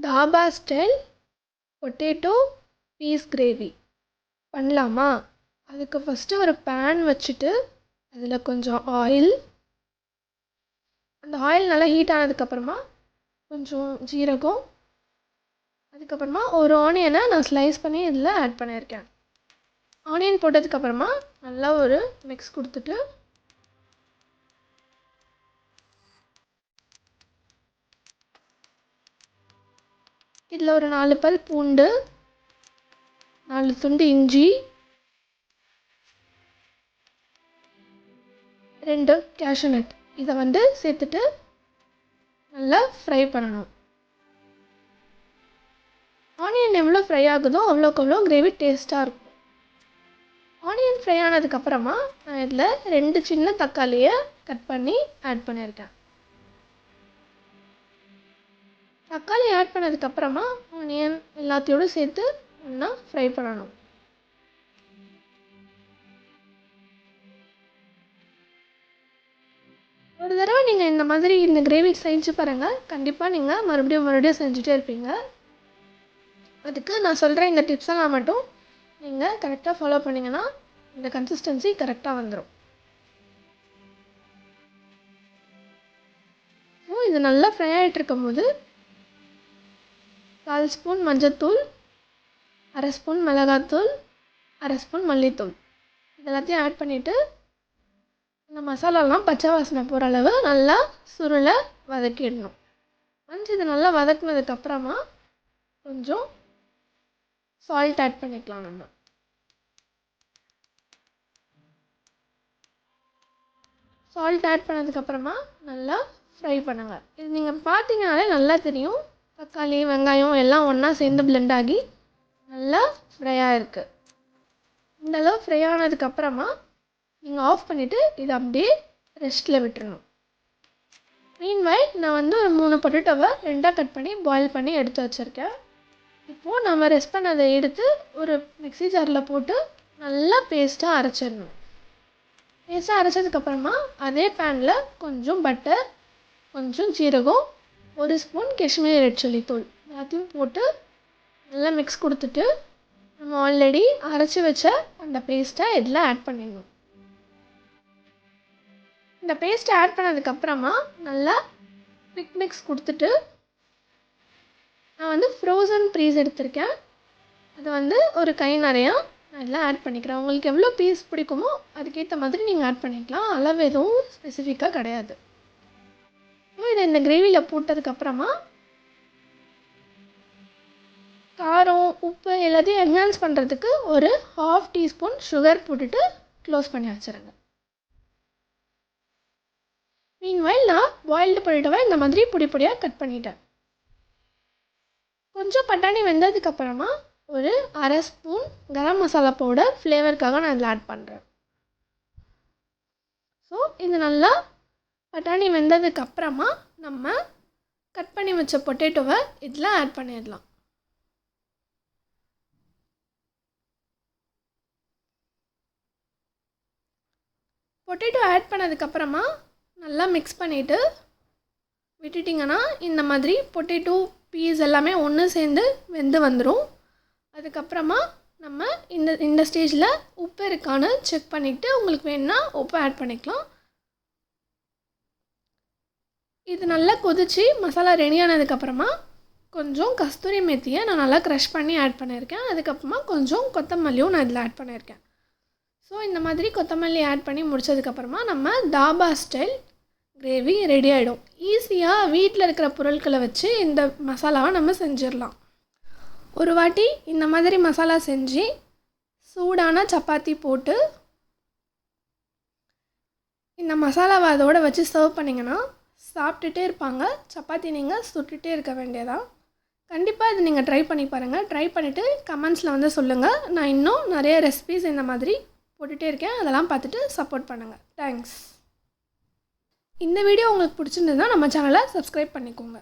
Dhaba style potato peas gravy பண்ணலாமா? அதுக்கு first ஒரு பேன் வச்சுட்டு அதில் கொஞ்சம் ஆயில், அந்த ஆயில் நல்லா ஹீட் ஆனதுக்கப்புறமா கொஞ்சம் ஜீரகம், அதுக்கப்புறமா ஒரு ஆனியனை நான் ஸ்லைஸ் பண்ணி இதில் ஆட் பண்ணியிருக்கேன். ஆனியன் போட்டதுக்கப்புறமா நல்லா ஒரு மிக்ஸ் கொடுத்துட்டு இதில் ஒரு 4 பல் பூண்டு, 4 துண்டு இஞ்சி, 2 கேஷ்யூ நட் இதை சேர்த்துட்டு நல்லா ஃப்ரை பண்ணணும். ஆனியன் எவ்வளோ ஃப்ரை ஆகுதோ அவ்வளோக்கு அவ்வளோ கிரேவி டேஸ்ட்டாக இருக்கும். ஆனியன் ஃப்ரை ஆனதுக்கப்புறமா நான் இதில் 2 சின்ன தக்காளியை கட் பண்ணி ஆட் பண்ணியிருக்கேன். தக்காளி ஆட் பண்ணதுக்கப்புறமா ஆனியன் எல்லாத்தையோடு சேர்த்து ஒன்றா ஃப்ரை பண்ணணும். ஒரு தடவை நீங்கள் இந்த மாதிரி இந்த கிரேவி செஞ்சு பாருங்கள், கண்டிப்பாக நீங்கள் மறுபடியும் செஞ்சுட்டே இருப்பீங்க. அதுக்கு நான் சொல்கிற இந்த டிப்ஸெல்லாம் மட்டும் நீங்கள் கரெக்டாக ஃபாலோ பண்ணிங்கன்னா இந்த கன்சிஸ்டன்சி கரெக்டாக வந்துடும். இது நல்லா ஃப்ரை ஆகிட்டு இருக்கும்போது 1/4 ஸ்பூன் மஞ்சள்தூள், 1/2 ஸ்பூன் மிளகாத்தூள், 1/2 ஸ்பூன் மல்லித்தூள் இதெல்லாத்தையும் ஆட் பண்ணிவிட்டு இந்த மசாலாலாம் பச்சை வாசனை போகிற அளவு நல்லா சுருளை வதக்கிடணும். இது நல்லா வதக்குனதுக்கப்புறமா கொஞ்சம் சால்ட் ஆட் பண்ணிக்கலாம். நம்ம சால்ட் ஆட் பண்ணதுக்கப்புறமா நல்லா ஃப்ரை பண்ணுங்கள். இது நீங்கள் பார்த்தீங்கனாலே நல்லா தெரியும், தக்காளி வெங்காயம் எல்லாம் ஒன்றா சேர்ந்து பிளெண்ட் ஆகி நல்லா ஃப்ரை ஆகிருக்கு. இந்தளவு ஃப்ரை ஆனதுக்கப்புறமா நீங்கள் ஆஃப் பண்ணிவிட்டு இதை அப்படியே ரெஸ்ட்டில் விட்டுறணும். மீன்வைல் நான் ஒரு 3 பொட்டேட்டோவை 2ஆக கட் பண்ணி பாயில் பண்ணி எடுத்து வச்சுருக்கேன். இப்போது நம்ம ரெஸ்ட் பண்ணதை எடுத்து ஒரு மிக்ஸி ஜாரில் போட்டு நல்லா பேஸ்ட்டாக அரைச்சிடணும். பேஸ்ட்டாக அரைச்சதுக்கப்புறமா அதே பேனில் கொஞ்சம் பட்டர், கொஞ்சம் ஜீரகம், 1 ஸ்பூன் காஷ்மீரி ரெட் சில்லி தூள் எல்லாத்தையும் போட்டு நல்லா மிக்ஸ் கொடுத்துட்டு நம்ம ஆல்ரெடி அரைச்சி வச்ச அந்த பேஸ்ட்டை இதில் ஆட் பண்ணிடணும். இந்த பேஸ்ட்டை ஆட் பண்ணதுக்கப்புறமா நல்லா குவிக் மிக்ஸ் கொடுத்துட்டு நான் ஃப்ரோசன் பீஸ் எடுத்திருக்கேன். அது ஒரு கை நிறையா நான் இதில் ஆட் பண்ணிக்கிறேன். உங்களுக்கு எவ்வளோ பீஸ் பிடிக்குமோ அதுக்கேற்ற மாதிரி நீங்கள் ஆட் பண்ணிக்கலாம். அளவு எதுவும் ஸ்பெசிஃபிக்காக கிடையாது. இதை இந்த கிரேவியில் போட்டதுக்கப்புறமா காரம் உப்பு எல்லாத்தையும் என்ஹான்ஸ் பண்ணுறதுக்கு ஒரு 1/2 டீஸ்பூன் சுகர் போட்டுட்டு க்ளோஸ் பண்ணி வச்சுருங்க. மீன்வைல் நான் பாயில்டு பொட்டேட்டோவை இந்த மாதிரி பொடி பொடியாக கட் பண்ணிட்டேன். கொஞ்சம் பட்டாணி வெந்ததுக்கப்புறமா ஒரு 1/2 ஸ்பூன் கரம் மசாலா பவுடர் ஃப்ளேவருக்காக நான் இதில் ஆட் பண்ணுறேன். ஸோ இது நல்லா பட்டாணி வெந்ததுக்கப்புறமா நம்ம கட் பண்ணி வச்ச பொட்டேட்டோவை இதில் ஆட் பண்ணிடலாம். பொட்டேட்டோ ஆட் பண்ணதுக்கப்புறமா நல்லா மிக்ஸ் பண்ணிவிட்டு விட்டுட்டிங்கன்னா இந்த மாதிரி பொட்டேட்டோ பீஸ் எல்லாமே ஒன்று சேர்ந்து வெந்து வந்துடும். அதுக்கப்புறமா நம்ம இந்த ஸ்டேஜில் உப்பு இருக்கான்னு செக் பண்ணிவிட்டு உங்களுக்கு வேணுன்னா உப்பு ஆட் பண்ணிக்கலாம். இது நல்லா கொதித்து மசாலா ரெடி ஆனதுக்கப்புறமா கொஞ்சம் கஸ்தூரி மேத்தியை நான் நல்லா க்ரஷ் பண்ணி ஆட் பண்ணியிருக்கேன். அதுக்கப்புறமா கொஞ்சம் கொத்தமல்லியும் நான் இதில் ஆட் பண்ணியிருக்கேன். ஸோ இந்த மாதிரி கொத்தமல்லி ஆட் பண்ணி முடித்ததுக்கப்புறமா நம்ம தாபா ஸ்டைல் கிரேவி ரெடி ஆகிடும். ஈஸியாக வீட்டில் இருக்கிற பொருட்களை வச்சு இந்த மசாலாவை நம்ம செஞ்சிடலாம். ஒரு வாட்டி இந்த மாதிரி மசாலா செஞ்சு சூடான சப்பாத்தி போட்டு இந்த மசாலாவை அதோடு வச்சு சர்வ் பண்ணிங்கன்னா சாப்பிட்டுட்டே இருப்பாங்க. சப்பாத்தி நீங்கள் சுட்டுகிட்டே இருக்க வேண்டியதான். கண்டிப்பாக இது நீங்கள் ட்ரை பண்ணி பாருங்கள். ட்ரை பண்ணிவிட்டு கமெண்ட்ஸில் சொல்லுங்கள். நான் இன்னும் நிறைய ரெசிபீஸ் இந்த மாதிரி போட்டுகிட்டே இருக்கேன், அதெல்லாம் பார்த்துட்டு சப்போர்ட் பண்ணுங்கள். தேங்க்ஸ். இந்த வீடியோ உங்களுக்கு பிடிச்சிருந்ததுன்னா நம்ம சேனலை சப்ஸ்கிரைப் பண்ணிக்கோங்க.